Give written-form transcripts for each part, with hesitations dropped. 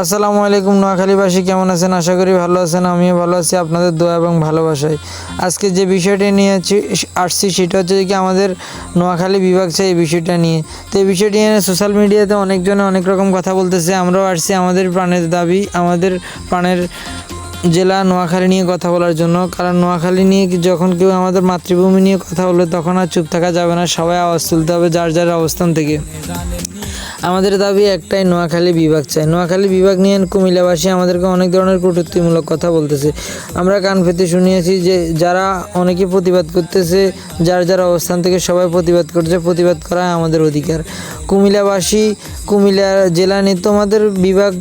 আসসালামু আলাইকুম নোয়াখালীবাসী, কেমন আছেন? আশা করি ভালো আছেন। আমিও ভালো আছি আপনাদের দোয়া এবং ভালোবাসায়। আজকে যে বিষয়টি নিয়ে আসছি সেটা হচ্ছে কি আমাদের নোয়াখালী বিভাগ চাই, এই বিষয়টা নিয়ে। তো এই বিষয়টি নিয়ে সোশ্যাল মিডিয়াতে অনেকজনে অনেক রকম কথা বলতেছে। আমরাও আসছি আমাদের প্রাণের দাবি, আমাদের প্রাণের জেলা নোয়াখালী নিয়ে কথা বলার জন্য। কারণ নোয়াখালী নিয়ে যখন কেউ আমাদের মাতৃভূমি নিয়ে কথা বলবে তখন আর চুপ থাকা যাবে না, সবাই আওয়াজ তুলতে হবে যার যার অবস্থান থেকে। আমাদের দাবি একটাই, নোয়াখালী বিভাগ চাই। নোয়াখালী বিভাগ নিয়ে কুমিল্লাবাসী আমাদেরকে অনেক ধরনের কটূক্তিমূলক কথা বলতেছে। আমরা কান পেতে শুনিয়েছি যে যারা অনেকে প্রতিবাদ করতেছে, যার যার অবস্থান থেকে সবাই প্রতিবাদ করছে। প্রতিবাদ করা আমাদের অধিকার। কুমিল্লাবাসী, কুমিল্লা জেলা নিয়ে তোমাদের বিভাগ,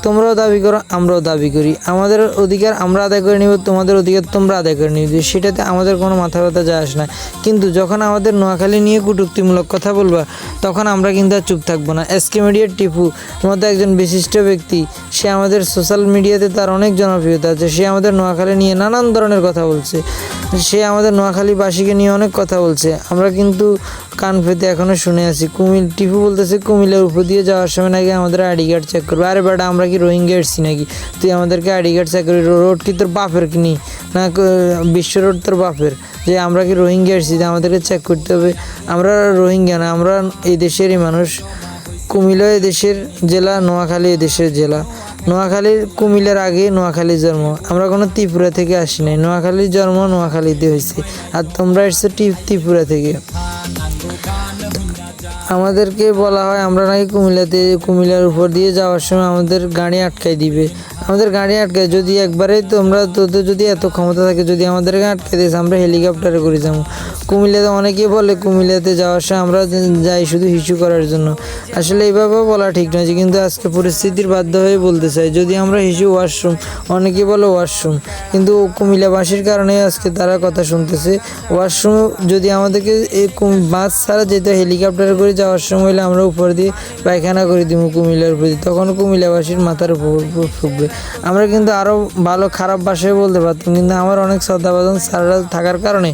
তোমরাও দাবি করো, আমরাও দাবি করি। আমাদের অধিকার আমরা আদায় করে নিব, তোমাদের অধিকার তোমরা আদায় করে নিবে, সেটাতে আমাদের কোনো মাথা ব্যথা যায় আসে না। কিন্তু যখন আমাদের নোয়াখালী নিয়ে কটূক্তিমূলক কথা বলবা তখন আমরা কিন্তু আর চুপ থাকবো না। এসকে মিডিয়ার টিপু মতো একজন বিশিষ্ট ব্যক্তি, সে আমাদের সোশ্যাল মিডিয়াতে তার অনেক জনপ্রিয়তা আছে। সে আমাদের নোয়াখালী নিয়ে নানান ধরনের কথা বলছে, সে আমাদের নোয়াখালীবাসীকে নিয়ে অনেক কথা বলছে। আমরা কিন্তু কান পেতে এখনও শুনে আছি। টিপু বলতেছে কুমিল্লার উপর দিয়ে যাওয়ার সময় নাকি আমাদের আইডি কার্ড চেক করবে। আরে বেটা, আমরা কি রোহিঙ্গা এসছি নাকি তুই আমাদেরকে আইডি কার্ড চেক করি? রোড কি তোর বাপের কিনি না বিশ্ব রোড তোর বাপের? যে আমরা কি রোহিঙ্গা এসেছি আমাদেরকে চেক করতে হবে? আমরা রোহিঙ্গা না, আমরা এই দেশেরই মানুষ। কুমিল্লা এদেশের জেলা, নোয়াখালী এদেশের জেলা। কুমিল্লার আগে নোয়াখালীর জন্ম। আমরা কোনো ত্রিপুরা থেকে আসি নাই, নোয়াখালীর জন্ম নোয়াখালীতে হয়েছে। আর তোমরা এসছো ত্রিপুরা থেকে। আমাদেরকে বলা হয় আমরা নাকি কুমিল্লার উপর দিয়ে যাওয়ার সময় আমাদের গাড়ি আটকাই দিবে। আমাদের গাড়ি আটকায় যদি একবারে তোদের যদি এত ক্ষমতা থাকে, যদি আমাদেরকে আটকে দিয়েছে, আমরা হেলিকপ্টারে করে যাবো। কুমিল্লাতে অনেকেই বলে কুমিল্লাতে যাওয়ার সময় আমরা যাই শুধু হিসু করার জন্য। আসলে এইভাবেও বলা ঠিক নয়, কিন্তু আজকে পরিস্থিতির বাধ্য হয়ে বলতে চাই। যদি আমরা হিসু ওয়াশরুম, অনেকেই বলে ওয়াশরুম, কিন্তু কুমিল্লাবাসীর কারণে আজকে তারা কথা শুনতেছে। ওয়াশরুম যদি আমাদেরকে এই বাস ছাড়া যেতে হেলিকপ্টারে করে যাওয়ার সময় হলে আমরা উপর দিয়ে পায়খানা করে দিব কুমিল্লার উপর দিয়ে, তখন কুমিল্লাবাসীর মাথার উপর ফুকবে। আমরা কিন্তু আরও ভালো খারাপ ভাষায় বলতে পারতাম, কিন্তু আমার অনেক শ্রদ্ধাভাজন স্যাররা থাকার কারণে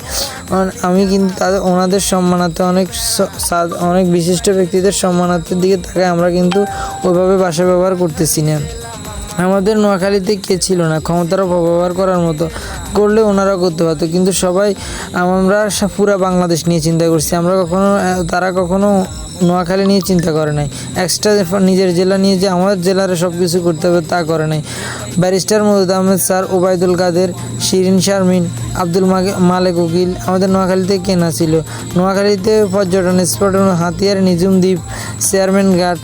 আমি কিন্তু ওনাদের সম্মানার্থে অনেক বিশিষ্ট ব্যক্তিদের সম্মানার্থের দিকে তাকায় আমরা কিন্তু ওইভাবে ভাষা ব্যবহার করতেছি না। আমাদের নোয়াখালীতে কে ছিল না ক্ষমতার অপব্যবহার করার মতো? করলে ওনারা করতে পারতো, কিন্তু আমরা পুরা বাংলাদেশ নিয়ে চিন্তা করছি। তারা কখনো নোয়াখালী নিয়ে চিন্তা করে নাই। এক্সট্রা নিজের জেলা নিয়ে যে আমাদের জেলার সব কিছু করতে হবে তা করে নাই। ব্যারিস্টার মওদুদ আহমেদ স্যার, ওবায়দুল কাদের, শিরিন শারমিন, আব্দুল মালেক উকিল আমাদের নোয়াখালীতে কেনা ছিল। নোয়াখালীতে পর্যটন স্পট হাতিয়ার, নিজুম দ্বীপ, চেয়ারম্যান ঘাট